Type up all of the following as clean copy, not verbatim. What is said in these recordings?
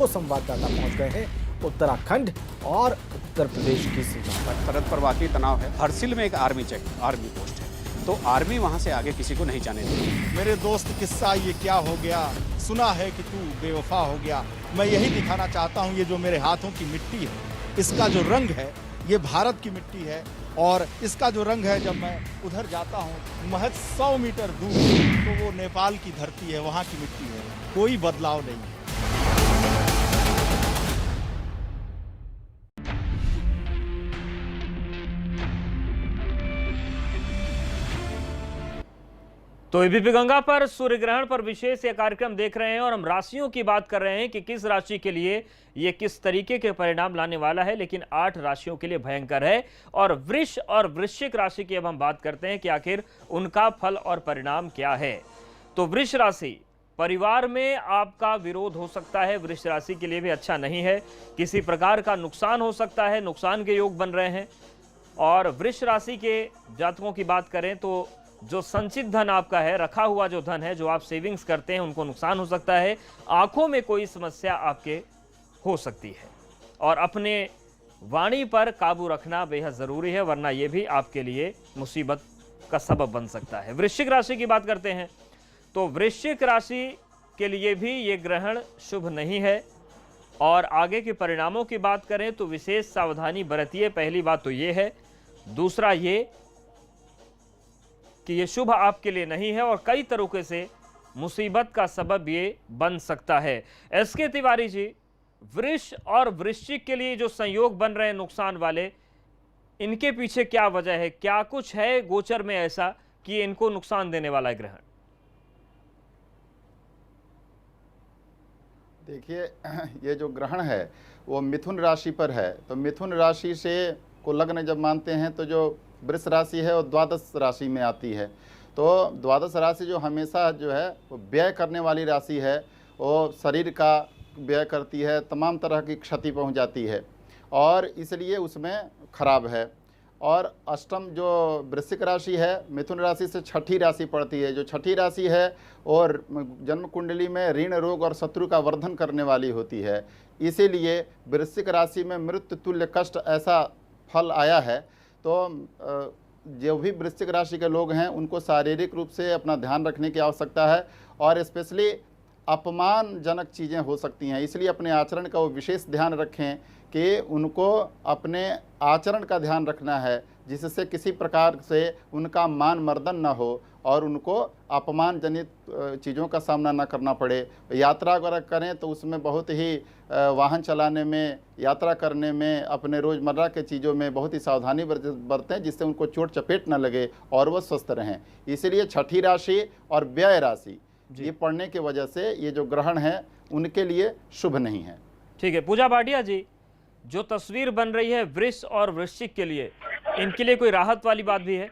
वो संवाददाता पहुंच गए हैं उत्तराखंड और उत्तर प्रदेश की सीमा पर। सरहद पर वाकई तनाव है। हरसिल में एक आर्मी पोस्ट है, तो आर्मी वहां से आगे किसी को नहीं जाने देगी। मेरे दोस्त किस्सा ये क्या हो गया, सुना है कि तू बेवफा हो गया। मैं यही दिखाना चाहता हूँ, ये जो मेरे हाथों की मिट्टी है, इसका जो रंग है ये भारत की मिट्टी है। और इसका जो रंग है, जब मैं उधर जाता हूँ महज 100 मीटर दूर, तो वो नेपाल की धरती है, वहाँ की मिट्टी है। कोई बदलाव नहीं है। तो एबीपी गंगा पर सूर्य ग्रहण पर विशेष ये कार्यक्रम देख रहे हैं और हम राशियों की बात कर रहे हैं कि किस राशि के लिए ये किस तरीके के परिणाम लाने वाला है। लेकिन 8 राशियों के लिए भयंकर है और वृष और वृश्चिक राशि की अब हम बात करते हैं कि आखिर उनका फल और परिणाम क्या है। तो वृष राशि, परिवार में आपका विरोध हो सकता है। वृष राशि के लिए भी अच्छा नहीं है, किसी प्रकार का नुकसान हो सकता है, नुकसान के योग बन रहे हैं। और वृष राशि के जातकों की बात करें तो जो संचित धन आपका है, रखा हुआ जो धन है, जो आप सेविंग्स करते हैं, उनको नुकसान हो सकता है। आंखों में कोई समस्या आपके हो सकती है और अपने वाणी पर काबू रखना बेहद जरूरी है, वरना यह भी आपके लिए मुसीबत का सबब बन सकता है। वृश्चिक राशि की बात करते हैं तो वृश्चिक राशि के लिए भी ये ग्रहण शुभ नहीं है। और आगे के परिणामों की बात करें तो विशेष सावधानी बरतिए, पहली बात तो ये है। दूसरा ये कि ये शुभ आपके लिए नहीं है और कई तरीके से मुसीबत का सबब ये बन सकता है। एसके तिवारी जी, वृष और वृश्चिक के लिए जो संयोग बन रहे हैं नुकसान वाले, इनके पीछे क्या वजह है? क्या कुछ है गोचर में ऐसा कि इनको नुकसान देने वाला है ग्रहण? देखिए, ये जो ग्रहण है वो मिथुन राशि पर है। तो मिथुन राशि से को लग्न जब मानते हैं तो जो वृष राशि है वो द्वादश राशि में आती है। तो द्वादश राशि जो हमेशा जो है वो व्यय करने वाली राशि है, वो शरीर का व्यय करती है, तमाम तरह की क्षति पहुंच जाती है और इसलिए उसमें खराब है। और अष्टम जो वृश्चिक राशि है, मिथुन राशि से छठी राशि पड़ती है। जो छठी राशि है और जन्म कुंडली में ऋण, रोग और शत्रु का वर्धन करने वाली होती है। इसीलिए वृश्चिक राशि में मृत्यु तुल्य कष्ट ऐसा फल आया है। तो जो भी वृश्चिक राशि के लोग हैं उनको शारीरिक रूप से अपना ध्यान रखने की आवश्यकता है और स्पेशली अपमानजनक चीज़ें हो सकती हैं, इसलिए अपने आचरण का वो विशेष ध्यान रखें कि उनको अपने आचरण का ध्यान रखना है, जिससे किसी प्रकार से उनका मान मर्दन न हो और उनको अपमानजनित चीज़ों का सामना न करना पड़े। यात्रा वगैरह करें तो उसमें बहुत ही वाहन चलाने में, यात्रा करने में, अपने रोज़मर्रा के चीज़ों में बहुत ही सावधानी बरतें, जिससे उनको चोट चपेट न लगे और वह स्वस्थ रहें। इसीलिए छठी राशि और व्यय राशि ये पढ़ने की वजह से ये जो ग्रहण है उनके लिए शुभ नहीं है। ठीक है। पूजा भाटिया जी, जो तस्वीर बन रही है वृष और वृश्चिक के लिए, इनके लिए कोई राहत वाली बात भी है?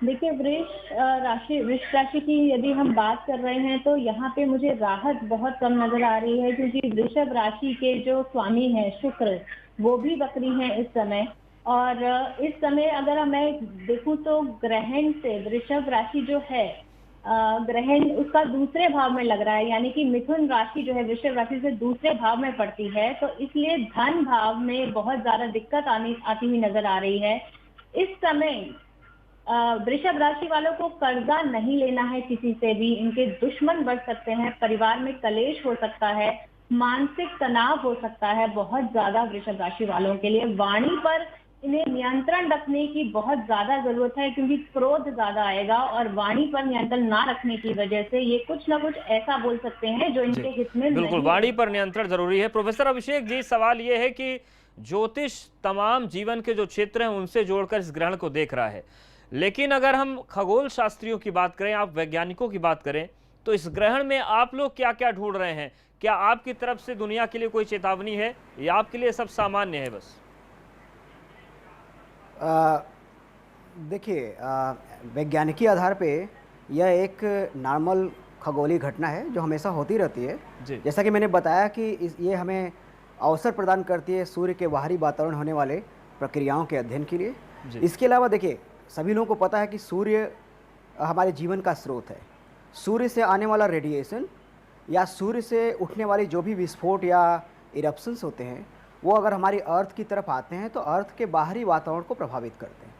देखिए, वृष राशि की यदि हम बात कर रहे हैं तो यहाँ पे मुझे राहत बहुत कम नजर आ रही है, क्योंकि वृषभ राशि के जो स्वामी हैं शुक्र, वो भी वक्री हैं इस समय। और इस समय अगर मैं देखूं तो ग्रहण से वृषभ राशि जो है, ग्रहण उसका दूसरे भाव में लग रहा है, यानी कि मिथुन राशि जो है वृषभ राशि से दूसरे भाव में पड़ती है। तो इसलिए धन भाव में बहुत ज्यादा दिक्कत आती हुई नजर आ रही है इस समय। वृषभ राशि वालों को कर्जा नहीं लेना है किसी से भी, इनके दुश्मन बढ़ सकते हैं, परिवार में कलेश हो सकता है, मानसिक तनाव हो सकता है बहुत ज्यादा वृषभ राशि वालों के लिए। वाणी पर इन्हें नियंत्रण रखने की बहुत ज्यादा जरूरत है, क्योंकि क्रोध ज्यादा आएगा और वाणी पर नियंत्रण ना रखने की वजह से ये कुछ ना कुछ ऐसा बोल सकते हैं जो इनके हित में बिल्कुल नहीं। वाणी पर नियंत्रण जरूरी है। प्रोफेसर अभिषेक जी, सवाल ये है कि ज्योतिष तमाम जीवन के जो क्षेत्र हैं उनसे जोड़कर इस ग्रहण को देख रहा है, लेकिन अगर हम खगोल शास्त्रियों की बात करें, आप वैज्ञानिकों की बात करें, तो इस ग्रहण में आप लोग क्या क्या ढूंढ रहे हैं? क्या आपकी तरफ से दुनिया के लिए कोई चेतावनी है या आपके लिए सब सामान्य है बस? देखिए, वैज्ञानिकी आधार पे यह एक नॉर्मल खगोलीय घटना है जो हमेशा होती रहती है। जैसा कि मैंने बताया कि ये हमें अवसर प्रदान करती है सूर्य के बाहरी वातावरण होने वाले प्रक्रियाओं के अध्ययन के लिए। इसके अलावा देखिए, सभी लोगों को पता है कि सूर्य हमारे जीवन का स्रोत है। सूर्य से आने वाला रेडिएशन या सूर्य से उठने वाली जो भी विस्फोट या इरप्शंस होते हैं, वो अगर हमारी अर्थ की तरफ आते हैं तो अर्थ के बाहरी वातावरण को प्रभावित करते हैं,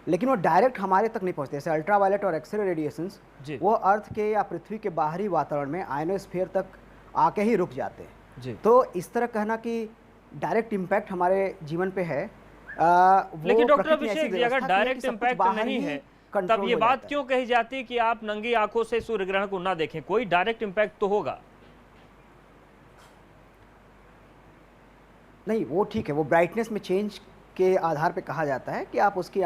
लेकिन वो डायरेक्ट हमारे तक नहीं पहुंचते। जैसे अल्ट्रावायलेट और एक्सरे रेडिएशंस वो अर्थ के या पृथ्वी के बाहरी वातावरण में आयनोस्फीयर तक आके ही रुक जाते हैं। तो इस तरह कहना कि डायरेक्ट इम्पैक्ट हमारे जीवन पे है, लेकिन डॉक्टर अभिषेक जी, अगर डायरेक्ट इम्पैक्ट नहीं है तब ये बात क्यों कही जाती है कि आप नंगी आंखों से सूर्य ग्रहण को ना देखें? कोई डायरेक्ट इम्पैक्ट तो होगा। नहीं, वो ठीक है, वो ब्राइटनेस में चेंज के आधार पे कहा जाता है कि आप उसकी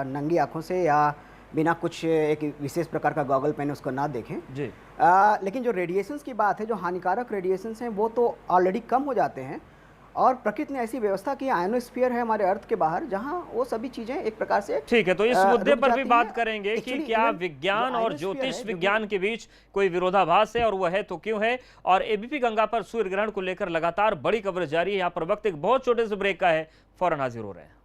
नंगी आंखों से या बिना कुछ एक विशेष प्रकार का गॉगल पहने उसको ना देखें जी। लेकिन जो रेडिएशंस की बात है, जो हानिकारक रेडिएशंस हैं वो तो ऑलरेडी कम हो जाते हैं, और प्रकृति ने ऐसी व्यवस्था की, आयनोस्फीयर है हमारे अर्थ के बाहर, जहां वो सभी चीजें एक प्रकार से ठीक है। तो इस मुद्दे पर भी बात करेंगे कि क्या विज्ञान और ज्योतिष विज्ञान के बीच कोई विरोधाभास है, और वह है तो क्यों है। और एबीपी गंगा पर सूर्य ग्रहण को लेकर लगातार बड़ी कवरेज जारी है। यहाँ पर वक्त एक बहुत छोटे से ब्रेक का है, फौरन हाजिर हो रहे हैं।